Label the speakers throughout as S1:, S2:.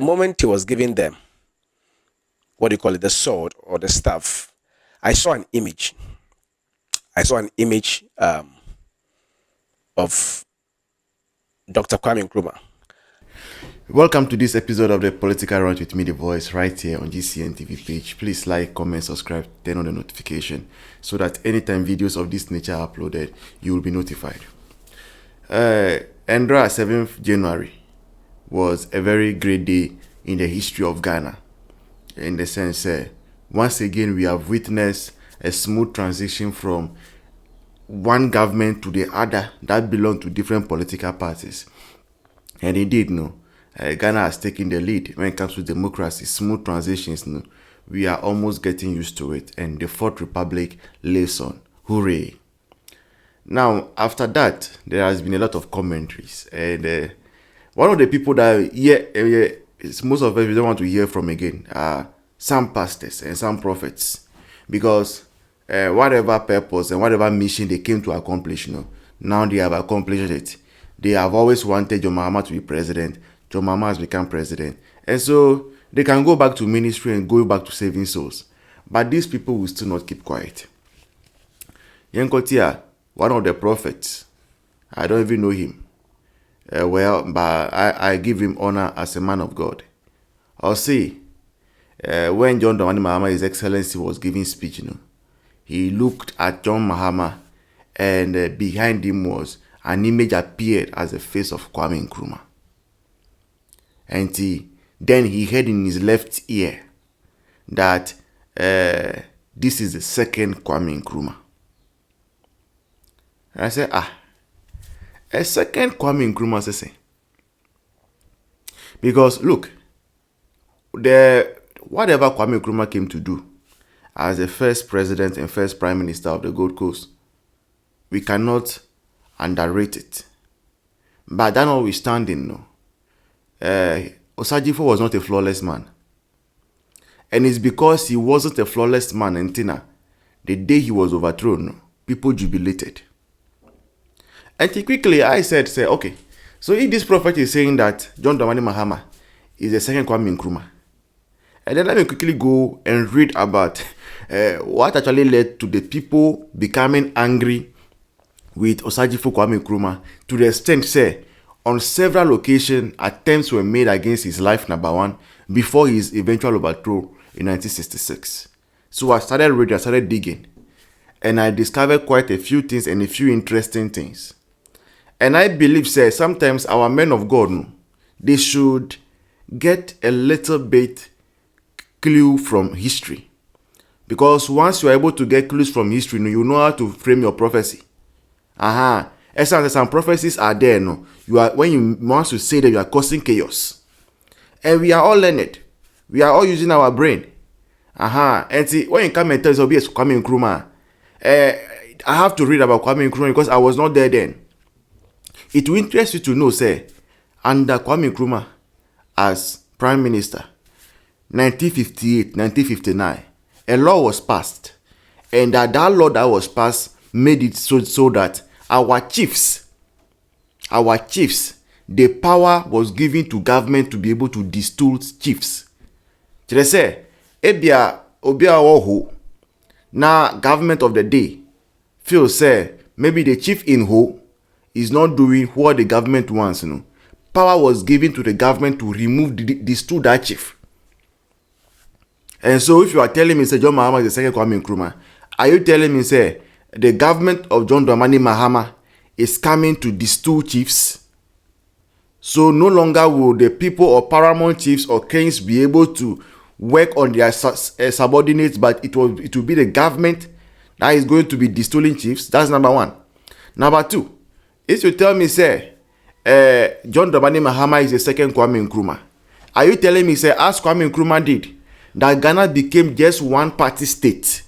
S1: moment he was giving them, what do you call it, the sword or the staff, I saw an image. I saw an image of Dr. Kwame Nkrumah.
S2: Welcome to this episode of the Political Rant with me, the voice, right here on GCN TV page. Please like, comment, subscribe, turn on the notification so that anytime videos of this nature are uploaded, you will be notified. Endra 7th January was a very great day in the history of Ghana. In the sense, once again, we have witnessed a smooth transition from one government to the other that belong to different political parties. And indeed, Ghana has taken the lead when it comes to democracy, smooth transitions. We are almost getting used to it, and the Fourth Republic lives on. Hooray! Now, after that, there has been a lot of commentaries, and one of the people that most of us we don't want to hear from again are some pastors and some prophets, because whatever purpose and whatever mission they came to accomplish, now they have accomplished it. They have always wanted John Mahama to be president. John Mahama has become president. And so they can go back to ministry and go back to saving souls. But these people will still not keep quiet. Yankotia, one of the prophets, I don't even know him. But I give him honor as a man of God. I'll say, when John Dramani Mahama, His Excellency, was giving speech, he looked at John Mahama, and behind him was an image appeared as the face of Kwame Nkrumah. And then he heard in his left ear that this is the second Kwame Nkrumah. And I said, a second Kwame Nkrumah, say. Because look, whatever Kwame Nkrumah came to do as the first president and first prime minister of the Gold Coast, we cannot underrate it. But that notwithstanding, Osajifo was not a flawless man. And it's because he wasn't a flawless man until the day he was overthrown, people jubilated. And quickly I said, okay, so if this prophet is saying that John Dramani Mahama is the second Kwame Nkrumah, and then let me quickly go and read about what actually led to the people becoming angry with Osajifo Kwame Nkrumah, to the extent, on several occasions, attempts were made against his life, number one, before his eventual overthrow in 1966. So I started reading, I started digging, and I discovered quite a few things and a few interesting things. And I believe, sometimes our men of God, they should get a little bit clue from history. Because once you are able to get clues from history, you know how to frame your prophecy. Some prophecies are there, when you want to say that, you are causing chaos. And we are all learned. We are all using our brain. And see, when you come and tell us, yes, Kwame Nkrumah, I have to read about Kwame Nkrumah because I was not there then. It will interest you to know, under Kwame Nkrumah as prime minister, 1958, 1959, a law was passed. And that law that was passed made it so that our chiefs, the power was given to government to be able to distill chiefs. They say, now government of the day feel maybe the chief in Ho is not doing what the government wants. Power was given to the government to remove distill that chief. And so if you are telling me, John Mahama is the second Kwame Nkrumah, are you telling me, the government of John Dramani Mahama is coming to distill chiefs? So no longer will the people or paramount chiefs or kings be able to work on their subordinates, but it will be the government that is going to be distilling chiefs. That's number one. Number two, if you tell me, John Dramani Mahama is the second Kwame Nkrumah, are you telling me, as Kwame Nkrumah did, that Ghana became just one party state?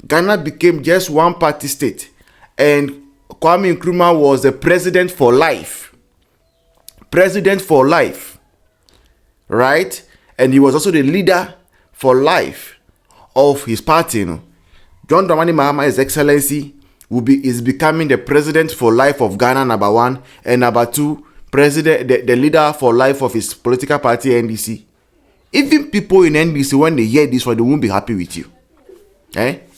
S2: Ghana became just one party state, and Kwame Nkrumah was the president for life. President for life, right? And he was also the leader for life of his party. John Dramani Mahama, His Excellency, is becoming the president for life of Ghana, number one, and number two, president, the leader for life of his political party, NDC, even people in NDC, when they hear this one, they won't be happy with you.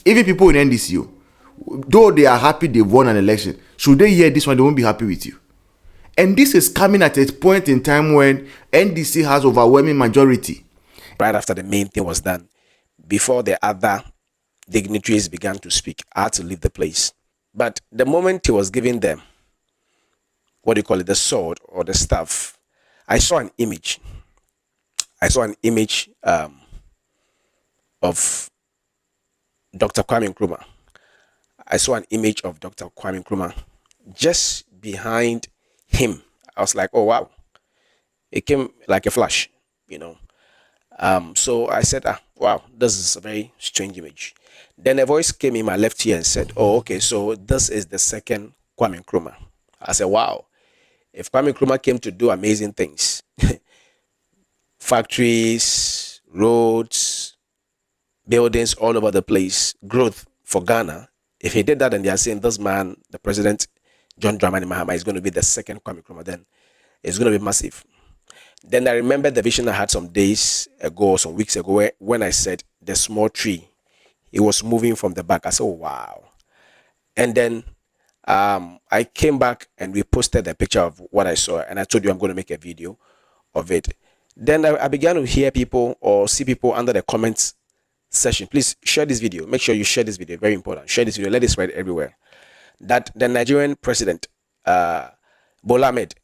S2: Even people in NDC, though they are happy they've won an election, should they hear this one, they won't be happy with you. And this is coming at a point in time when NDC has overwhelming majority.
S1: Right after the main thing was done, before the other dignitaries began to speak, I had to leave the place. But the moment he was giving them, the sword or the staff, I saw an image. I saw an image of Dr. Kwame Nkrumah. I saw an image of Dr. Kwame Nkrumah just behind him. I was like, oh wow. It came like a flash, So I said, wow, this is a very strange image. Then a voice came in my left ear and said, oh, okay, so this is the second Kwame Nkrumah. I said, wow, if Kwame Nkrumah came to do amazing things, factories, roads, buildings all over the place, growth for Ghana, if he did that and they are saying this man, the president, John Dramani Mahama, is going to be the second Kwame Nkrumah, then it's going to be massive. Then I remember the vision I had some days ago, some weeks ago, when I said the small tree, it was moving from the back. I said, oh, wow. And then I came back and we posted the picture of what I saw, and I told you I'm going to make a video of it. Then I began to hear people or see people under the comments section. Please share this video. Make sure you share this video. Very important. Share this video. Let it spread everywhere. That the Nigerian president, Bola Ahmed,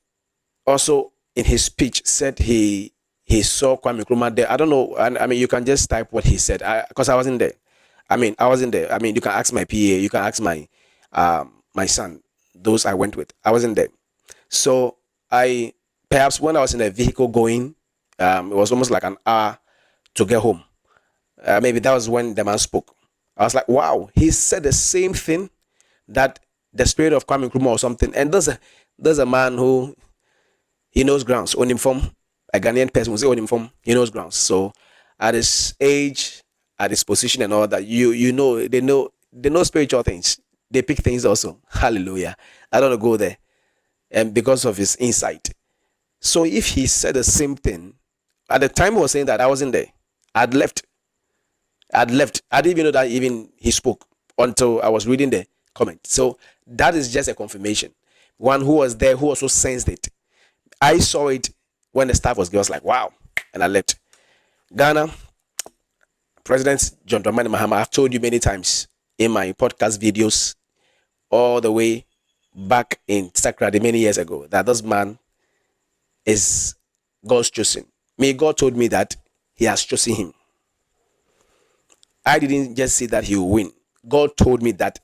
S1: also in his speech said he saw Kwame Nkrumah there. I don't know. I mean, you can just type what he said because I wasn't there. I wasn't there. I mean, you can ask my PA. You can ask my my son. Those I went with. I wasn't there. So perhaps when I was in a vehicle going, it was almost like an hour to get home. Maybe that was when the man spoke. I was like, wow, he said the same thing, that the spirit of Kwame Nkrumah or something. And there's a man who, he knows grounds. On him from a Ghanaian person will say on him from, he knows grounds. So at his age, at his position and all that, they know spiritual things. They pick things also. Hallelujah. I don't want to go there. And because of his insight. So if he said the same thing, at the time he was saying that, I wasn't there. I'd left. I didn't even know that even he spoke until I was reading the comment. So that is just a confirmation. One who was there, who also sensed it. I saw it when the staff was there. I was like, wow. And I left. Ghana, President John Dramani Mahama, I've told you many times in my podcast videos, all the way back in Scrutiny many years ago, that this man is God's chosen. God told me that he has chosen him. I didn't just say that he will win. God told me that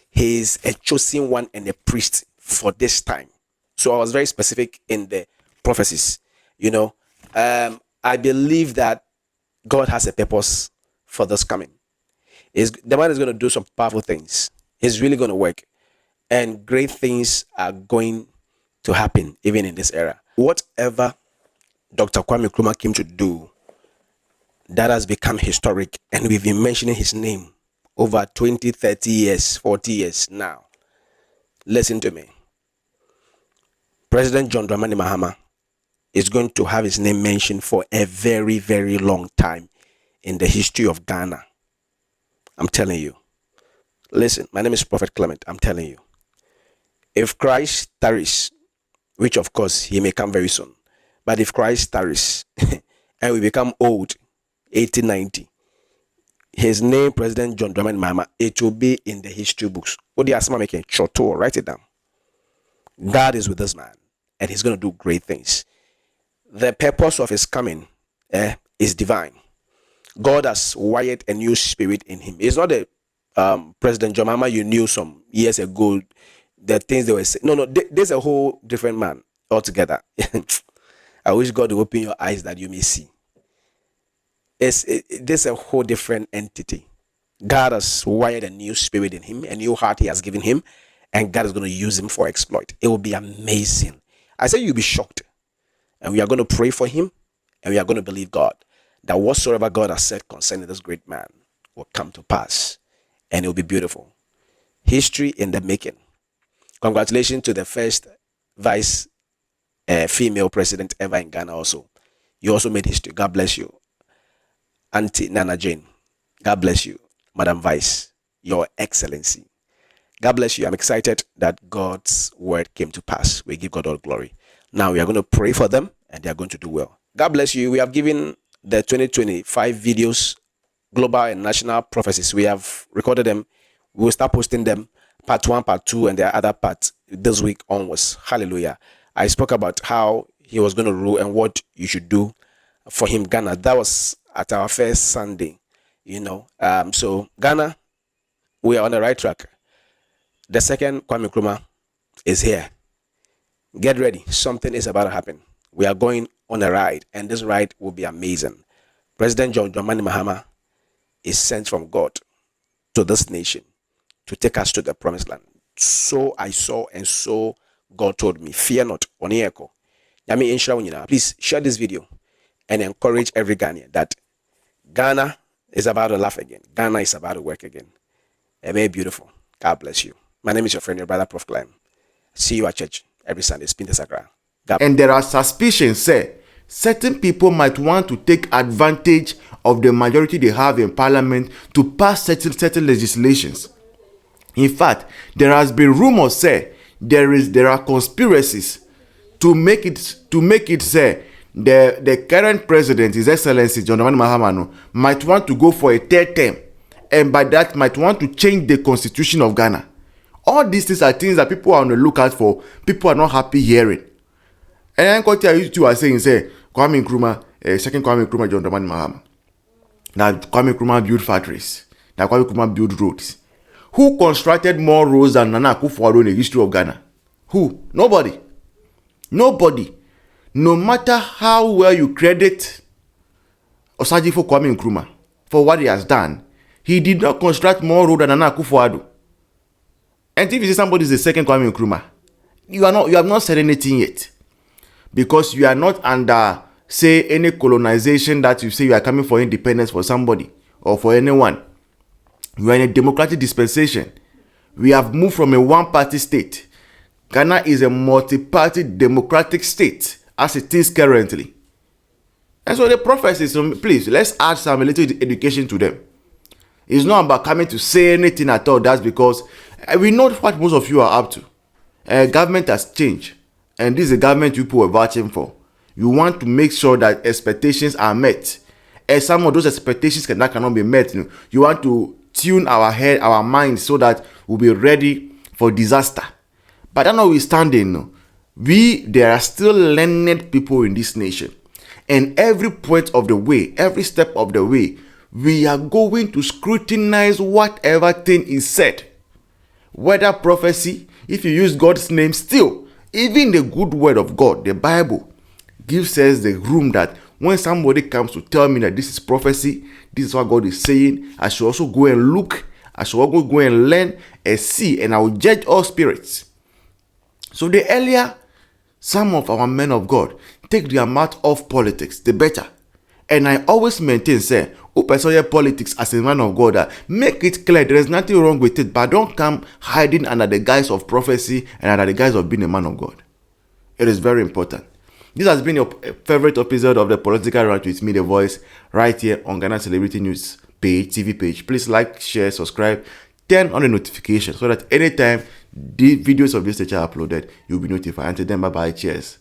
S1: he is a chosen one and a priest for this time. So I was very specific in the prophecies. I believe that God has a purpose for this coming. The man is going to do some powerful things. He's really going to work. And great things are going to happen even in this era. Whatever Dr. Kwame Nkrumah came to do, that has become historic, and we've been mentioning his name over 20, 30 years, 40 years now. Listen to me. President John Dramani Mahama is going to have his name mentioned for a very, very long time in the history of Ghana. I'm telling you. Listen, my name is Prophet Clement. I'm telling you. If Christ tarries, which of course he may come very soon, but if Christ tarries and we become old, 80, 90, his name, President John Dramani Mahama, it will be in the history books. Write it down. God is with this man, and he's going to do great things. The purpose of his coming is divine. God has wired a new spirit in him. It's not the President John Mahama you knew some years ago, the things they were saying. No, there's a whole different man altogether. I wish God would open your eyes that you may see. There's a whole different entity. God has wired a new spirit in him, a new heart he has given him, and God is going to use him for exploit. It will be amazing. I say you'll be shocked. And we are going to pray for him, and we are going to believe God that whatsoever God has said concerning this great man will come to pass, and it will be beautiful. History in the making. Congratulations to the first vice female president ever in Ghana also. You also made history. God bless you. Auntie Nana Jane. God bless you. Madam Vice. Your Excellency. God bless you. I'm excited that God's word came to pass. We give God all glory. Now we are going to pray for them and they are going to do well. God bless you. We have given the 2025 videos, global and national prophecies. We have recorded them. We will start posting them, part 1, part 2, and the other parts this week onwards. Hallelujah. I spoke about how he was going to rule and what you should do for him, Ghana. That was at our first Sunday, So Ghana, we are on the right track. The second Kwame Nkrumah is here. Get ready. Something is about to happen. We are going on a ride, and this ride will be amazing. President John Dramani Mahama is sent from God to this nation to take us to the promised land. So I saw, and so God told me, fear not, Onieko. Please share this video and encourage every Ghanaian that Ghana is about to laugh again. Ghana is about to work again. Very beautiful. God bless you. My name is your friend, your brother, Prof. Climb. See you at church every Sunday. Spin the Sacra.
S2: And there are suspicions, say, certain people might want to take advantage of the majority they have in parliament to pass certain legislations. In fact, there has been rumors, say, there are conspiracies to make it say the current president, His Excellency John Dramani Mahama, might want to go for a third term, and by that might want to change the constitution of Ghana. All these things are things that people are on the lookout for. People are not happy hearing. And then what you two are saying, say, Kwame Nkrumah, second Kwame Nkrumah, John Dramani Mahama. Now Kwame Nkrumah built factories. Now Kwame Nkrumah built roads. Who constructed more roads than Nana Akufo-Addo in the history of Ghana? Who? Nobody. Nobody. No matter how well you credit Osajifo Kwame Nkrumah for what he has done, he did not construct more road than Nana Akufo-Addo. And if you say somebody is the second Kwame Nkrumah, you have not said anything yet. Because you are not under, say, any colonization that you say you are coming for independence for somebody or for anyone. You are in a democratic dispensation. We have moved from a one-party state. Ghana is a multi-party democratic state as it is currently. And so the prophecies, please, let's add some little education to them. It's not about coming to say anything at all. That's because we know what most of you are up to. Government has changed. And this is the government people are vouching for. You want to make sure that expectations are met. And some of those expectations cannot be met. You want to tune our head, our minds, so that we'll be ready for disaster. But that notwithstanding, there are still learned people in this nation. And every point of the way, every step of the way, we are going to scrutinize whatever thing is said. Whether prophecy, if you use God's name still, even the good word of God, the Bible, gives us the room that when somebody comes to tell me that this is prophecy, this is what God is saying, I should also go and look, I should also go and learn and see, and I will judge all spirits. So the earlier some of our men of God take their mouth off politics, the better. And I always maintain, say, who pursue politics as a man of God, make it clear there is nothing wrong with it, but don't come hiding under the guise of prophecy and under the guise of being a man of God. It is very important. This has been your favorite episode of the Political Rant with me, The Voice, right here on Ghana Celebrity News page, TV page. Please like, share, subscribe, turn on the notification so that anytime the videos of this nature are uploaded, you'll be notified. Until then, bye-bye. Cheers.